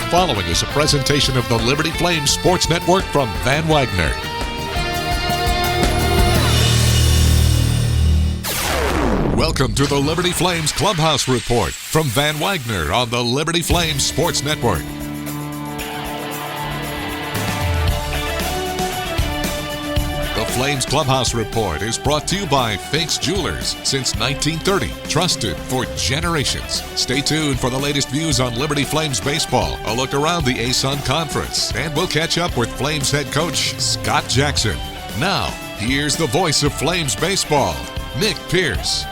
following is a presentation of the Liberty Flames Sports Network from Van Wagner. Welcome to the Liberty Flames Clubhouse Report from Van Wagner on the Liberty Flames Sports Network. The Flames Clubhouse Report is brought to you by Fakes Jewelers. Since 1930, trusted for generations. Stay tuned for the latest views on Liberty Flames baseball, a look around the ASUN Conference, and we'll catch up with Flames head coach Scott Jackson. Now, here's the voice of Flames baseball, Nick Pierce.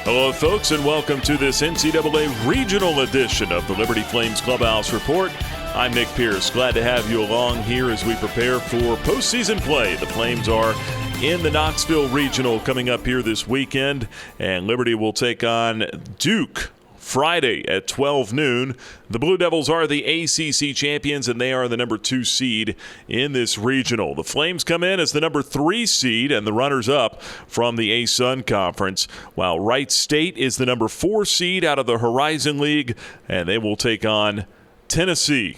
Hello, folks, and welcome to this NCAA Regional edition of the Liberty Flames Clubhouse Report. I'm Nick Pierce. Glad to have you along here as we prepare for postseason play. The Flames are in the Knoxville Regional coming up here this weekend, and Liberty will take on Duke Friday at 12 noon. The Blue Devils are the ACC champions, and they are the number 2 seed in this regional. The Flames come in as the number 3 seed and the runners-up from the ASUN Conference, while Wright State is the number 4 seed out of the Horizon League, and they will take on Tennessee,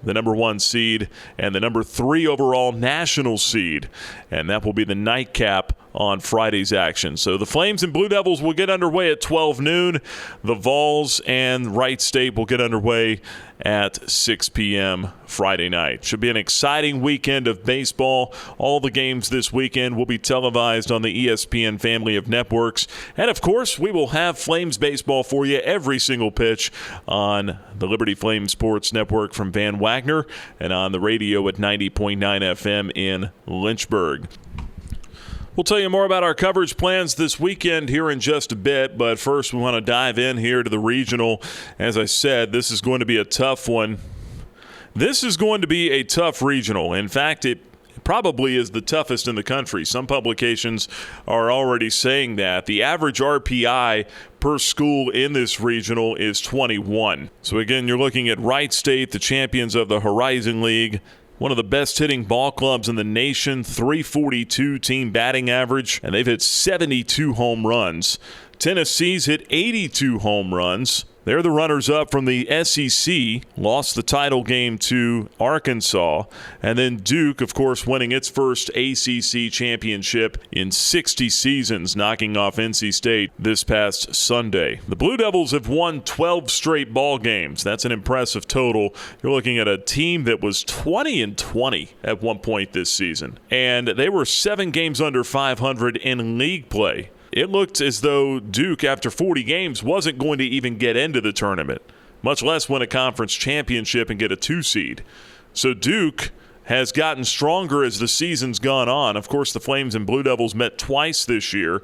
the number 1 seed, and the number 3 overall national seed. And that will be the nightcap on Friday's action. So the Flames and Blue Devils will get underway at 12 noon. The Vols and Wright State will get underway at 6 p.m. Friday night. Should be an exciting weekend of baseball. All the games this weekend will be televised on the ESPN family of networks. And, of course, we will have Flames baseball for you every single pitch on the Liberty Flames Sports Network from Van Wagner and on the radio at 90.9 FM in Lynchburg. We'll tell you more about our coverage plans this weekend here in just a bit, but first we want to dive in here to the regional. As I said, this is going to be a tough one. This is going to be a tough regional. In fact, it probably is the toughest in the country. Some publications are already saying that. The average RPI per school in this regional is 21. So again, you're looking at Wright State, the champions of the Horizon League, one of the best hitting ball clubs in the nation, 342 team batting average, and they've hit 72 home runs. Tennessee's hit 82 home runs. They're the runners-up from the SEC, lost the title game to Arkansas. And then Duke, of course, winning its first ACC championship in 60 seasons, knocking off NC State this past Sunday. The Blue Devils have won 12 straight ball games. That's an impressive total. You're looking at a team that was 20-20 at one point this season. And they were 7 games under 500 in league play. It looked as though Duke, after 40 games, wasn't going to even get into the tournament, much less win a conference championship and get a 2 seed. So Duke has gotten stronger as the season's gone on. Of course, the Flames and Blue Devils met twice this year,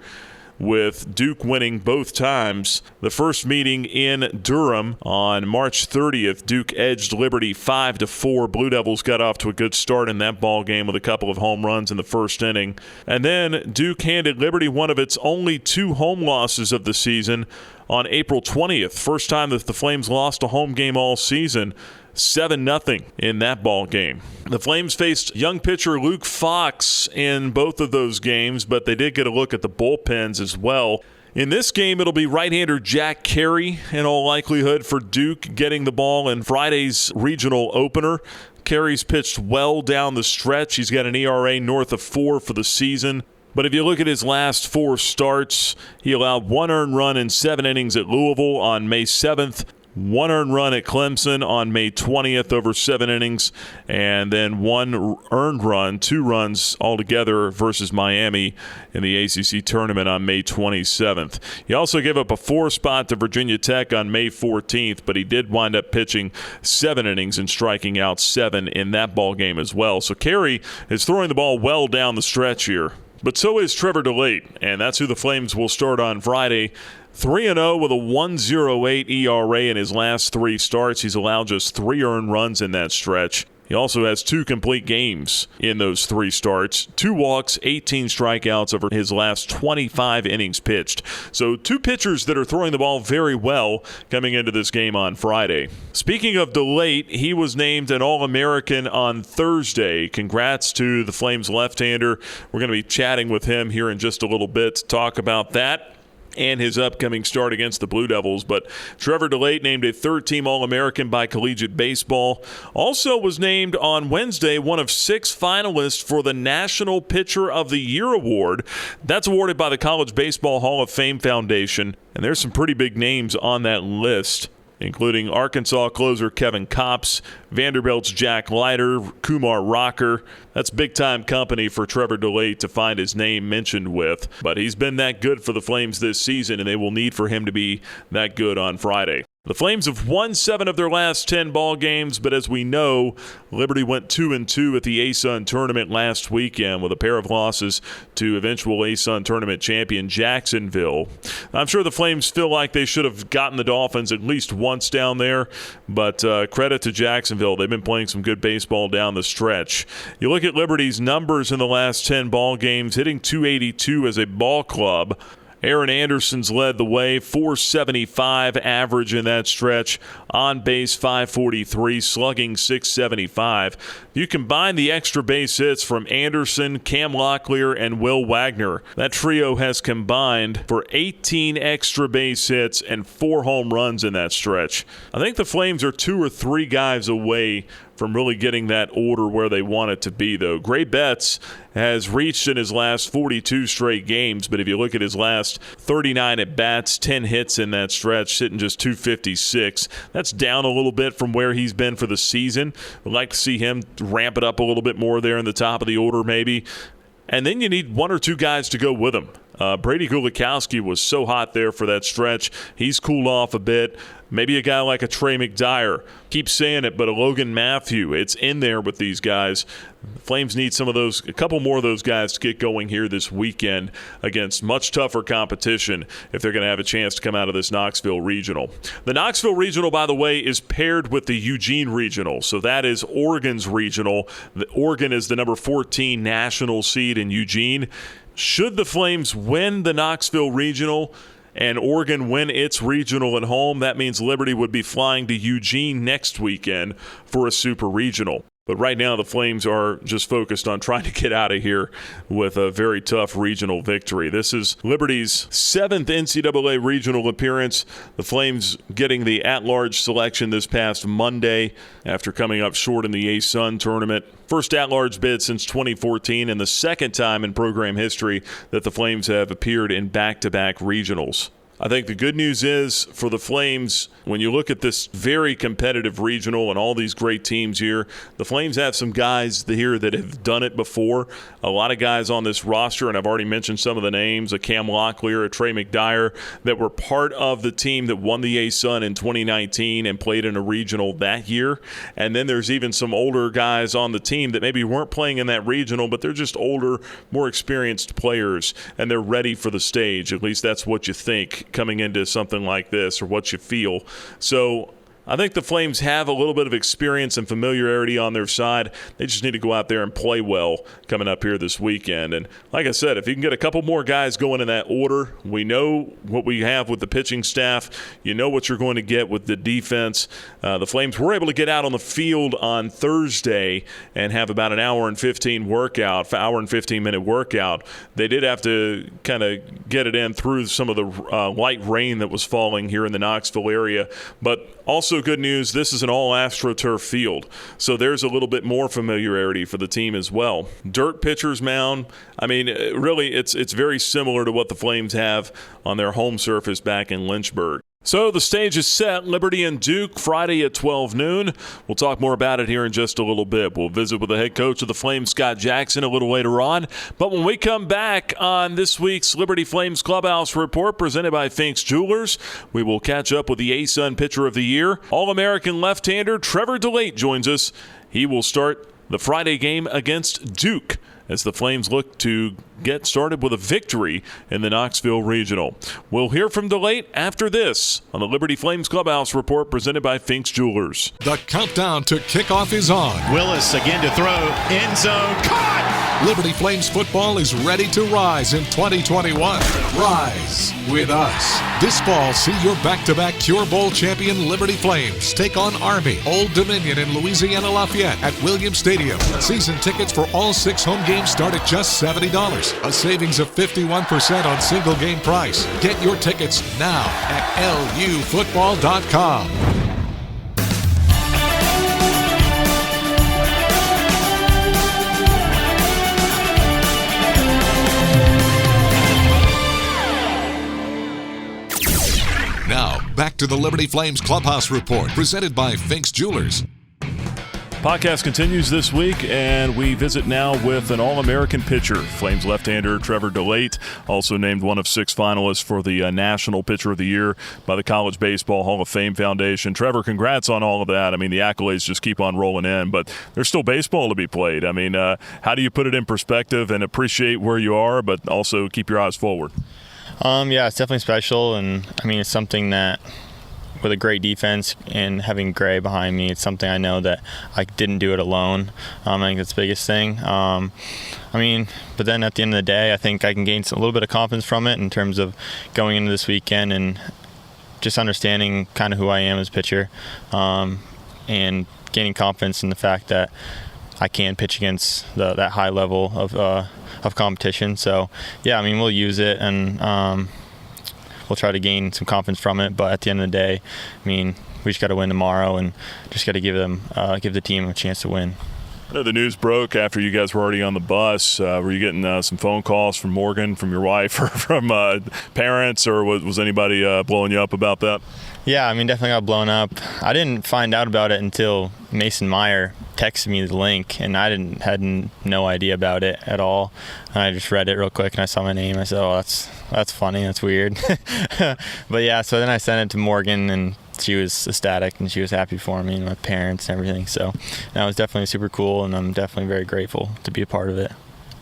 with Duke winning both times. The first meeting in Durham on March 30th, Duke edged Liberty 5-4. Blue Devils got off to a good start in that ball game with a couple of home runs in the first inning. And then Duke handed Liberty one of its only 2 home losses of the season on April 20th. First time that the Flames lost a home game all season. 7-0 in that ball game. The Flames faced young pitcher Luke Fox in both of those games, but they did get a look at the bullpens as well. In this game, it'll be right-hander Jack Carey, in all likelihood, for Duke getting the ball in Friday's regional opener. Carey's pitched well down the stretch. He's got an ERA north of 4 for the season. But if you look at his last 4 starts, he allowed 1 earned run in 7 innings at Louisville on May 7th. 1 earned run at Clemson on May 20th over 7 innings, and then 1 earned run, 2 runs altogether versus Miami in the ACC tournament on May 27th. He also gave up a 4 spot to Virginia Tech on May 14th, but he did wind up pitching 7 innings and striking out 7 in that ball game as well. So Carey is throwing the ball well down the stretch here. But so is Trevor Delate, and that's who the Flames will start on Friday. 3-0 with a 1.08 ERA in his last 3 starts. He's allowed just 3 earned runs in that stretch. He also has 2 complete games in those 3 starts, 2 walks, 18 strikeouts over his last 25 innings pitched. So 2 pitchers that are throwing the ball very well coming into this game on Friday. Speaking of DeLaite, he was named an All-American on Thursday. Congrats to the Flames left-hander. We're going to be chatting with him here in just a little bit to talk about that. and his upcoming start against the Blue Devils. But Trevor Delate named a third-team All-American by Collegiate Baseball. Also was named on Wednesday one of 6 finalists for the National Pitcher of the Year award. That's awarded by the College Baseball Hall of Fame Foundation, and there's some pretty big names on that list, including Arkansas closer Kevin Kopps, Vanderbilt's Jack Leiter, Kumar Rocker. That's big-time company for Trevor Delate to find his name mentioned with. But he's been that good for the Flames this season, and they will need for him to be that good on Friday. The Flames have won 7 of their last 10 ball games, but as we know, Liberty went 2-2 at the ASUN tournament last weekend with a pair of losses to eventual ASUN tournament champion Jacksonville. I'm sure the Flames feel like they should have gotten the Dolphins at least once down there, but credit to Jacksonville. They've been playing some good baseball down the stretch. You look at Liberty's numbers in the last 10 ball games, hitting .282 as a ball club. Aaron Anderson's led the way, .475 average in that stretch, on base .543, slugging .675. You combine the extra base hits from Anderson, Cam Locklear, and Will Wagner. That trio has combined for 18 extra base hits and 4 home runs in that stretch. I think the Flames are 2 or 3 guys away from really getting that order where they want it to be, though. Gray Betts has reached in his last 42 straight games, but if you look at his last 39 at-bats, 10 hits in that stretch, sitting just .256. That's down a little bit from where he's been for the season. I'd like to see him ramp it up a little bit more there in the top of the order maybe. And then you need 1 or 2 guys to go with him. Brady Gulikowski was so hot there for that stretch. He's cooled off a bit. Maybe a guy like a Trey McDyer. Keep saying it, but a Logan Matthew. It's in there with these guys. The Flames need a couple more of those guys to get going here this weekend against much tougher competition if they're going to have a chance to come out of this Knoxville Regional. The Knoxville Regional, by the way, is paired with the Eugene Regional. So that is Oregon's regional. Oregon is the number 14 national seed in Eugene. Should the Flames win the Knoxville Regional and Oregon win its regional at home, that means Liberty would be flying to Eugene next weekend for a super regional. But right now the Flames are just focused on trying to get out of here with a very tough regional victory. This is Liberty's 7th NCAA regional appearance. The Flames getting the at-large selection this past Monday after coming up short in the ASUN tournament. First at-large bid since 2014 and the second time in program history that the Flames have appeared in back-to-back regionals. I think the good news is for the Flames, when you look at this very competitive regional and all these great teams here, the Flames have some guys here that have done it before. A lot of guys on this roster, and I've already mentioned some of the names, a Cam Locklear, a Trey McDyer, that were part of the team that won the ASUN in 2019 and played in a regional that year. And then there's even some older guys on the team that maybe weren't playing in that regional, but they're just older, more experienced players, and they're ready for the stage. At least that's what you think coming into something like this, or what you feel. So I think the Flames have a little bit of experience and familiarity on their side. They just need to go out there and play well coming up here this weekend. And like I said, if you can get a couple more guys going in that order, we know what we have with the pitching staff. You know what you're going to get with the defense. The Flames were able to get out on the field on Thursday and have about an hour and 15-minute workout. They did have to kind of get it in through some of the light rain that was falling here in the Knoxville area. But also good news, this is an all-AstroTurf field, so there's a little bit more familiarity for the team as well. Dirt pitcher's mound, I mean, really, it's very similar to what the Flames have on their home surface back in Lynchburg. So the stage is set. Liberty and Duke Friday at 12 noon. We'll talk more about it here in just a little bit. We'll visit with the head coach of the Flames, Scott Jackson, a little later on. But when we come back on this week's Liberty Flames Clubhouse Report presented by Finks Jewelers, we will catch up with the ASUN Pitcher of the Year. All-American left-hander Trevor Delate joins us. He will start the Friday game against Duke as the Flames look to get started with a victory in the Knoxville Regional. We'll hear from Delate after this on the Liberty Flames Clubhouse Report presented by Finks Jewelers. The countdown to kickoff is on. Willis again to throw. End zone. Caught! Liberty Flames football is ready to rise in 2021. Rise with us. This fall, see your back-to-back Cure Bowl champion Liberty Flames take on Army, Old Dominion, and Louisiana Lafayette at Williams Stadium. Season tickets for all 6 home games start at just $70, a savings of 51% on single game price. Get your tickets now at lufootball.com. Now, back to the Liberty Flames Clubhouse Report, presented by Fink's Jewelers. Podcast continues this week, and we visit now with an All-American pitcher, Flames left-hander Trevor Delate, also named one of 6 finalists for the National Pitcher of the Year by the College Baseball Hall of Fame Foundation. Trevor, congrats on all of that. I mean, the accolades just keep on rolling in, but there's still baseball to be played. I mean, how do you put it in perspective and appreciate where you are, but also keep your eyes forward? Yeah, it's definitely special, and I mean, it's something that with a great defense and having Gray behind me, it's something I know that I didn't do it alone. I think that's the biggest thing. I mean, but then at the end of the day, I think I can gain a little bit of confidence from it in terms of going into this weekend and just understanding kind of who I am as a pitcher, and gaining confidence in the fact that I can pitch against that high level of competition. So yeah, I mean, we'll use it, and we'll try to gain some confidence from it. But at the end of the day, I mean, we just got to win tomorrow, and just got to give the team a chance to win. I know the news broke after you guys were already on the bus. Were you getting some phone calls from Morgan, from your wife, or from parents, or was anybody blowing you up about that? Yeah, I mean, definitely got blown up. I didn't find out about it until Mason Meyer texted me the link, and I had no idea about it at all. And I just read it real quick, and I saw my name. I said, "Oh, that's funny. That's weird." But yeah, so then I sent it to Morgan, and she was ecstatic, and she was happy for me and my parents and everything. So that was definitely super cool, and I'm definitely very grateful to be a part of it.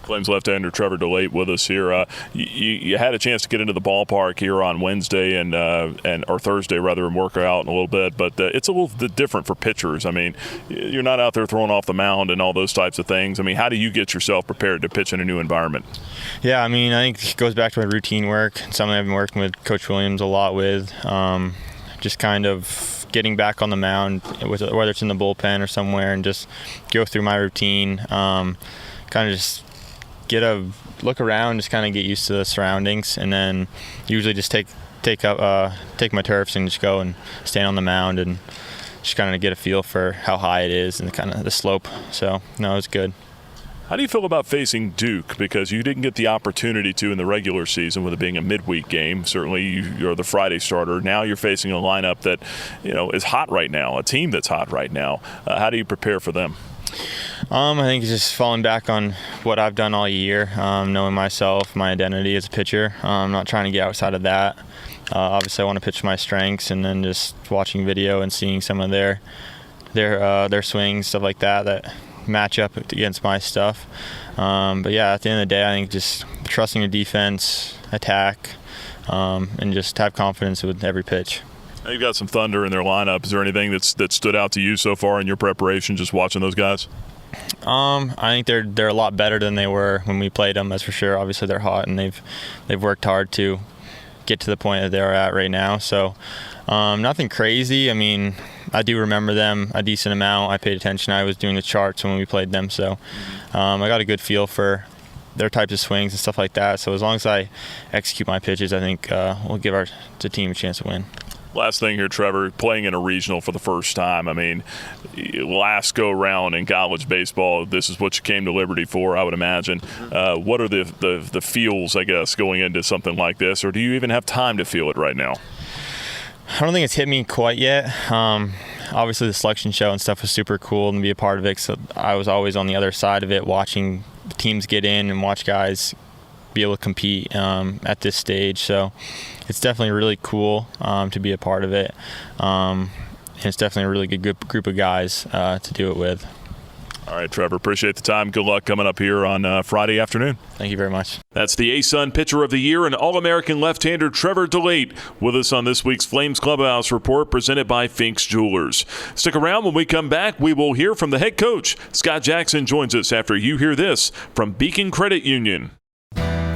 Flames left-hander Trevor Delate with us here. You had a chance to get into the ballpark here on Wednesday or Thursday rather, and work out in a little bit, but it's a little bit different for pitchers. I mean, you're not out there throwing off the mound and all those types of things. I mean, how do you get yourself prepared to pitch in a new environment? Yeah, I mean, I think it goes back to my routine work. Something I've been working with Coach Williams a lot with. Just kind of getting back on the mound, whether it's in the bullpen or somewhere, and just go through my routine. Kind of just look around, just kind of get used to the surroundings, and then usually just take my turfs and just go and stand on the mound and just kind of get a feel for how high it is and kind of the slope. So no, it was good. How do you feel about facing Duke? Because you didn't get the opportunity to in the regular season, with it being a midweek game. Certainly you're the Friday starter. Now you're facing a lineup that, is hot right now, a team that's hot right now. How do you prepare for them? I think it's just falling back on what I've done all year, knowing myself, my identity as a pitcher. I'm not trying to get outside of that. Obviously, I want to pitch my strengths, and then just watching video and seeing some of their swings, stuff like that match up against my stuff. But yeah, at the end of the day, I think just trusting the defense, attack, and just have confidence with every pitch. You've got some thunder in their lineup. Is there anything that stood out to you so far in your preparation, just watching those guys? I think they're a lot better than they were when we played them, that's for sure. Obviously, they're hot, and they've worked hard to get to the point that they're at right now. So nothing crazy. I mean, I do remember them a decent amount. I paid attention. I was doing the charts when we played them, so I got a good feel for their types of swings and stuff like that. So as long as I execute my pitches, I think we'll give the team a chance to win. Last thing here, Trevor, playing in a regional for the first time. I mean, last go round in college baseball, this is what you came to Liberty for, I would imagine. What are the feels, I guess, going into something like this, or do you even have time to feel it right now? I don't think it's hit me quite yet. Obviously, the selection show and stuff was super cool and be a part of it. So I was always on the other side of it, watching teams get in and watch guys be able to compete at this stage. So it's definitely really cool to be a part of it. And it's definitely a really good group of guys to do it with. All right, Trevor, appreciate the time. Good luck coming up here on Friday afternoon. Thank you very much. That's the ASUN Pitcher of the Year and All-American left-hander Trevor Delate with us on this week's Flames Clubhouse Report presented by Fink's Jewelers. Stick around. When we come back, we will hear from the head coach. Scott Jackson joins us after you hear this from Beacon Credit Union.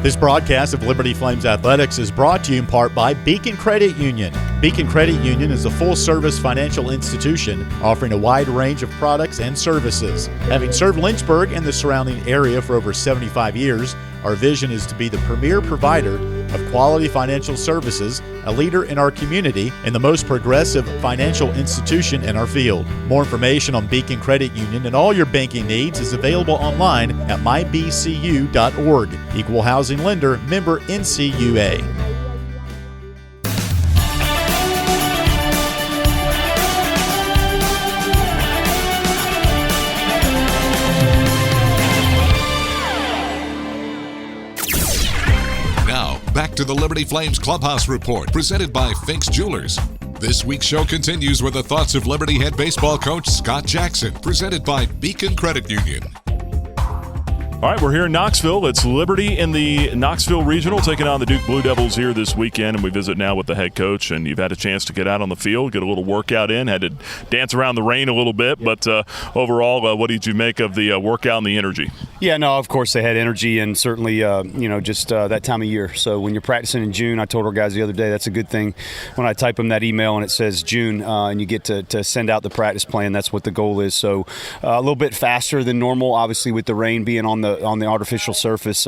This broadcast of Liberty Flames Athletics is brought to you in part by Beacon Credit Union. Beacon Credit Union is a full-service financial institution offering a wide range of products and services. Having served Lynchburg and the surrounding area for over 75 years, our vision is to be the premier provider of quality financial services, a leader in our community, and the most progressive financial institution in our field. More information on Beacon Credit Union and all your banking needs is available online at mybcu.org. Equal housing lender, member NCUA. Back to the Liberty Flames Clubhouse Report, presented by Fink's Jewelers. This week's show continues with the thoughts of Liberty head baseball coach Scott Jackson, presented by Beacon Credit Union. All right, we're here in Knoxville. It's Liberty in the Knoxville Regional taking on the Duke Blue Devils here this weekend, and we visit now with the head coach. And you've had a chance to get out on the field, get a little workout in, had to dance around the rain a little bit. But overall, what did you make of the workout and the energy? Yeah, no, of course they had energy, and certainly, just that time of year. So when you're practicing in June, I told our guys the other day, that's a good thing. When I type them that email and it says June, and you get to send out the practice plan, that's what the goal is. So a little bit faster than normal, obviously with the rain being on the artificial surface.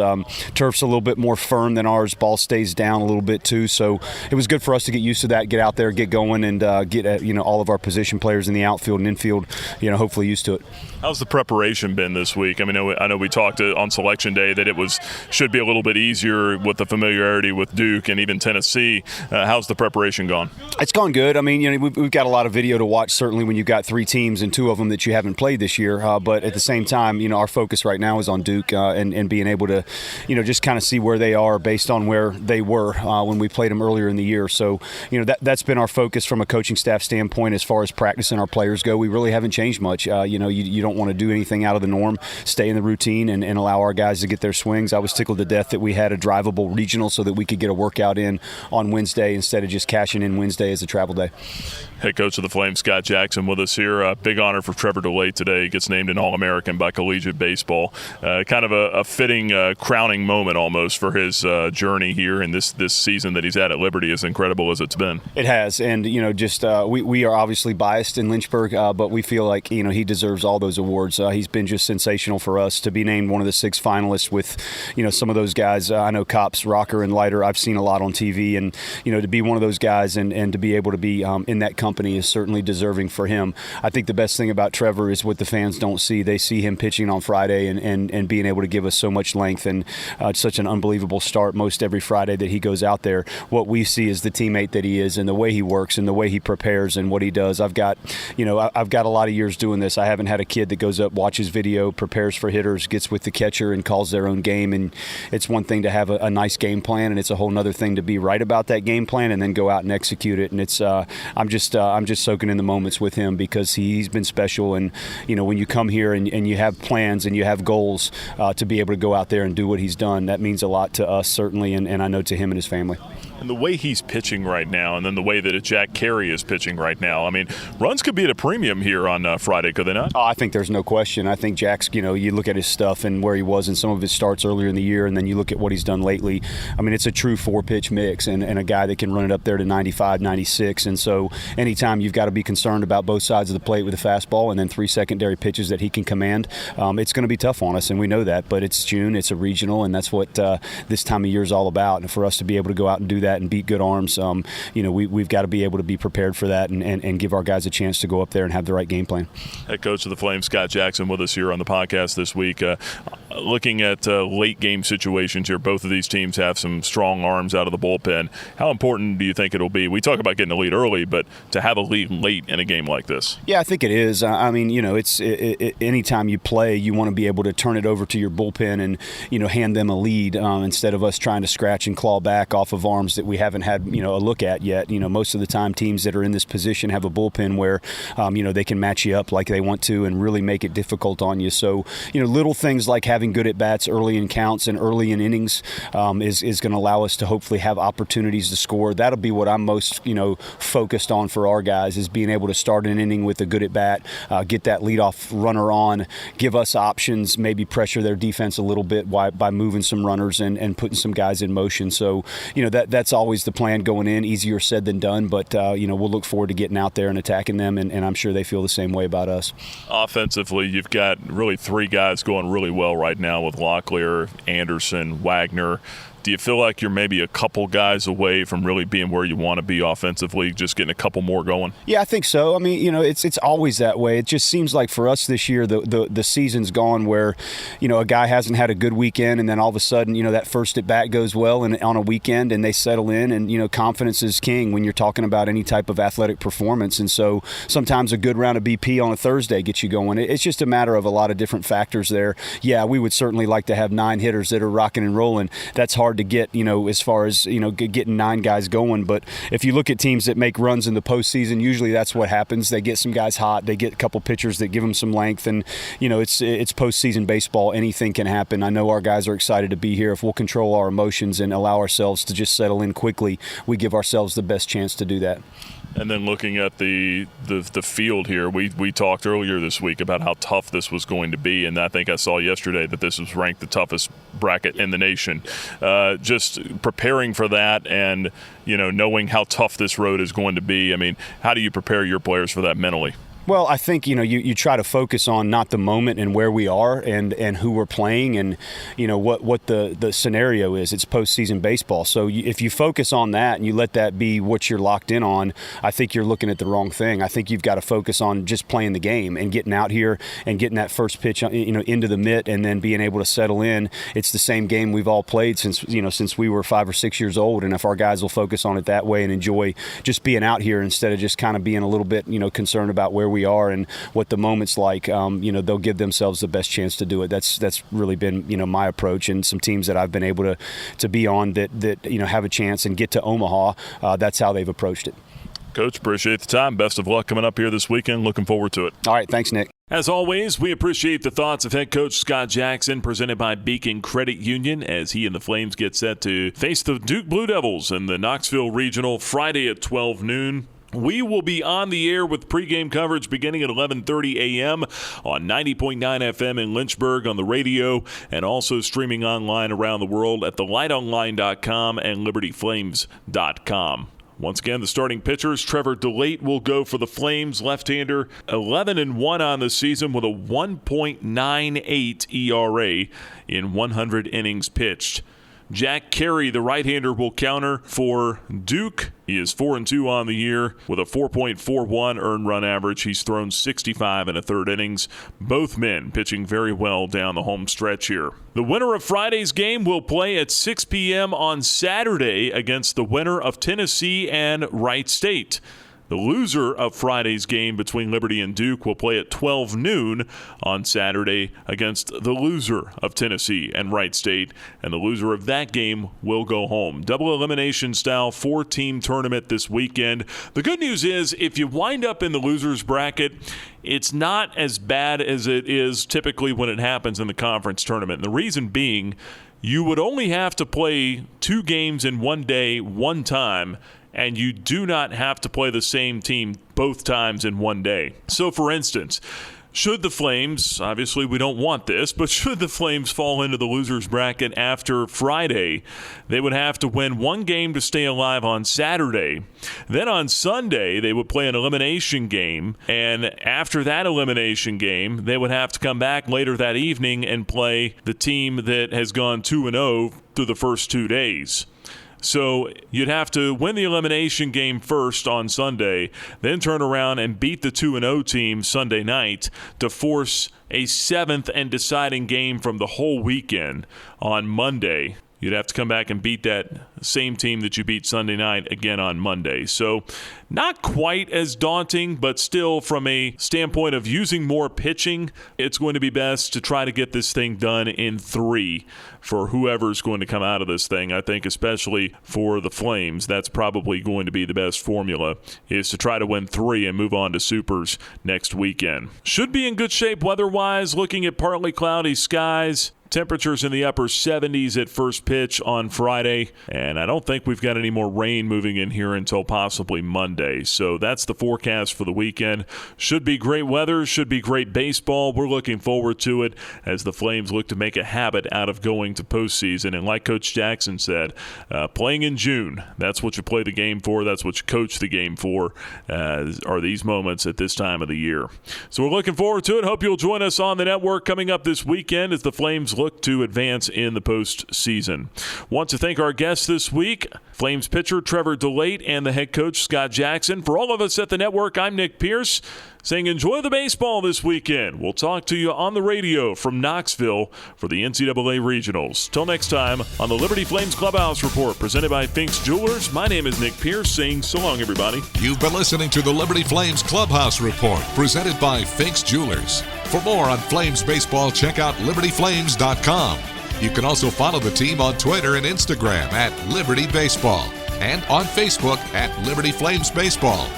Turf's a little bit more firm than ours. Ball stays down a little bit too. So it was good for us to get used to that, get out there, get going, and get all of our position players in the outfield and infield, hopefully used to it. How's the preparation been this week? I mean, I know we talked on Selection Day that it should be a little bit easier with the familiarity with Duke and even Tennessee. How's the preparation gone? It's gone good. I mean, we've got a lot of video to watch, certainly when you've got three teams and two of them that you haven't played this year. But at the same time, our focus right now is on Duke and being able to, just kind of see where they are based on where they were when we played them earlier in the year. So, that's been our focus from a coaching staff standpoint as far as practicing our players go. We really haven't changed much. You don't want to do anything out of the norm, stay in the routine and allow our guys to get their swings. I was tickled to death that we had a drivable regional so that we could get a workout in on Wednesday instead of just cashing in Wednesday as a travel day. Head coach of the Flames, Scott Jackson, with us here. A big honor for Trevor Delate today. He gets named an All-American by Collegiate Baseball. Kind of a fitting crowning moment almost for his journey here in this season that he's had at Liberty, as incredible as it's been. It has, and we are obviously biased in Lynchburg, but we feel like he deserves all those awards. He's been just sensational for us to be named one of the 6 finalists with some of those guys. I know Cops, Rocker, and Leiter. I've seen a lot on TV, and to be one of those guys and to be able to be in that company is certainly deserving for him. I think the best thing about Trevor is what the fans don't see. They see him pitching on Friday and being able to give us so much length and such an unbelievable start most every Friday that he goes out there. What we see is the teammate that he is and the way he works and the way he prepares and what he does. I've got a lot of years doing this. I haven't had a kid that goes up, watches video, prepares for hitters, gets with the catcher and calls their own game. And it's one thing to have a nice game plan, and it's a whole nother thing to be right about that game plan and then go out and execute it. And it's I'm just soaking in the moments with him because he's been special. And when you come here and you have plans and you have goals to be able to go out there and do what he's done, that means a lot to us certainly, and I know to him and his family. And the way he's pitching right now, and then the way that Jack Carey is pitching right now, I mean, runs could be at a premium here on Friday, could they not? Oh, I think there's no question. I think Jack's, you look at his stuff and where he was in some of his starts earlier in the year, and then you look at what he's done lately. I mean, it's a true 4-pitch mix and a guy that can run it up there to 95, 96. And so anytime you've got to be concerned about both sides of the plate with a fastball and then 3 secondary pitches that he can command, it's going to be tough on us, and we know that. But it's June, it's a regional, and that's what this time of year is all about. And for us to be able to go out and do that and beat good arms, we've got to be able to be prepared for that and give our guys a chance to go up there and have the right game plan. Head coach of the Flames, Scott Jackson, with us here on the podcast this week. Looking at late game situations here, both of these teams have some strong arms out of the bullpen. How important do you think it'll be? We talk about getting a lead early, but to have a lead late in a game like this. Yeah, I think it is. I mean, it's anytime you play, you want to be able to turn it over to your bullpen and hand them a lead instead of us trying to scratch and claw back off of arms that we haven't had a look at yet. Most of the time, teams that are in this position have a bullpen where they can match you up like they want to and really make it difficult on you. So little things like having good at bats early in counts and early in innings is going to allow us to hopefully have opportunities to score. That'll be what I'm most focused on for our guys, is being able to start an inning with a good at bat, get that leadoff runner on, give us options, maybe pressure their defense a little bit by moving some runners and putting some guys in motion. So that's always the plan going in. Easier said than done, but we'll look forward to getting out there and attacking them, and I'm sure they feel the same way about us. Offensively, you've got really three guys going really well right now with Locklear, Anderson, Wagner. Do you feel like you're maybe a couple guys away from really being where you want to be offensively, just getting a couple more going? Yeah, I think so. I mean, it's always that way. It just seems like for us this year, the season's gone where, a guy hasn't had a good weekend, and then all of a sudden, that first at bat goes well and on a weekend, and they settle in, and confidence is king when you're talking about any type of athletic performance. And so sometimes a good round of BP on a Thursday gets you going. It's just a matter of a lot of different factors there. Yeah, we would certainly like to have 9 hitters that are rocking and rolling. That's hard to get, as far as, getting 9 guys going. But if you look at teams that make runs in the postseason, usually that's what happens. They get some guys hot. They get a couple pitchers that give them some length. And, it's postseason baseball. Anything can happen. I know our guys are excited to be here. If we'll control our emotions and allow ourselves to just settle in quickly, we give ourselves the best chance to do that. And then looking at the field here, we talked earlier this week about how tough this was going to be, and I think I saw yesterday that this was ranked the toughest bracket in the nation. Just preparing for that and, knowing how tough this road is going to be, I mean, how do you prepare your players for that mentally? Well, I think, you try to focus on not the moment and where we are and who we're playing and, what the scenario is. It's postseason baseball. So if you focus on that and you let that be what you're locked in on, I think you're looking at the wrong thing. I think you've got to focus on just playing the game and getting out here and getting that first pitch, into the mitt and then being able to settle in. It's the same game we've all played since we were 5 or 6 years old. And if our guys will focus on it that way and enjoy just being out here instead of just kind of being a little bit, concerned about where we are and what the moment's like, they'll give themselves the best chance to do it. That's really been, my approach, and some teams that I've been able to be on that have a chance and get to Omaha. That's how they've approached it. Coach, appreciate the time. Best of luck coming up here this weekend. Looking forward to it. All right. Thanks, Nick. As always, we appreciate the thoughts of head coach Scott Jackson, presented by Beacon Credit Union, as he and the Flames get set to face the Duke Blue Devils in the Knoxville Regional Friday at 12 noon. We will be on the air with pregame coverage beginning at 11:30 a.m. on 90.9 FM in Lynchburg on the radio, and also streaming online around the world at DeLaiteOnline.com and LibertyFlames.com. Once again, the starting pitchers, Trevor Delate will go for the Flames, left-hander, 11-1 on the season with a 1.98 ERA in 100 innings pitched. Jack Carey, the right-hander, will counter for Duke. He is 4-2 on the year with a 4.41 earned run average. He's thrown 65 in a third innings. Both men pitching very well down the home stretch here. The winner of Friday's game will play at 6 p.m. on Saturday against the winner of Tennessee and Wright State. The loser of Friday's game between Liberty and Duke will play at 12 noon on Saturday against the loser of Tennessee and Wright State, and the loser of that game will go home. Double elimination style 4-team tournament this weekend. The good news is if you wind up in the loser's bracket, it's not as bad as it is typically when it happens in the conference tournament. And the reason being, you would only have to play 2 games in one day, one time, and you do not have to play the same team both times in one day. So, for instance, should the Flames, obviously we don't want this, but should the Flames fall into the loser's bracket after Friday, they would have to win 1 game to stay alive on Saturday. Then on Sunday, they would play an elimination game, and after that elimination game, they would have to come back later that evening and play the team that has gone 2-0 through the first 2 days. So you'd have to win the elimination game first on Sunday, then turn around and beat the 2-0 team Sunday night to force a 7th and deciding game from the whole weekend on Monday. You'd have to come back and beat that same team that you beat Sunday night again on Monday. So not quite as daunting, but still from a standpoint of using more pitching, it's going to be best to try to get this thing done in 3 for whoever's going to come out of this thing. I think especially for the Flames, that's probably going to be the best formula, is to try to win 3 and move on to Supers next weekend. Should be in good shape weather-wise, looking at partly cloudy skies. Temperatures in the upper 70s at first pitch on Friday, and I don't think we've got any more rain moving in here until possibly Monday. So that's the forecast for the weekend. Should be great weather, should be great baseball. We're looking forward to it as the Flames look to make a habit out of going to postseason. And like Coach Jackson said, playing in June, that's what you play the game for, that's what you coach the game for, are these moments at this time of the year. So we're looking forward to it. Hope you'll join us on the network coming up this weekend as the Flames look to advance in the postseason. Want to thank our guests this week, Flames pitcher Trevor Delate and the head coach Scott Jackson. For all of us at the network, I'm Nick Pierce, saying enjoy the baseball this weekend. We'll talk to you on the radio from Knoxville for the NCAA Regionals. Till next time on the Liberty Flames Clubhouse Report, presented by Fink's Jewelers, my name is Nick Pierce, saying so long, everybody. You've been listening to the Liberty Flames Clubhouse Report, presented by Fink's Jewelers. For more on Flames baseball, check out libertyflames.com. You can also follow the team on Twitter and Instagram at Liberty Baseball and on Facebook at Liberty Flames Baseball.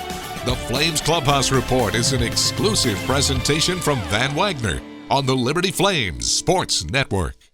The Flames Clubhouse Report is an exclusive presentation from Van Wagner on the Liberty Flames Sports Network.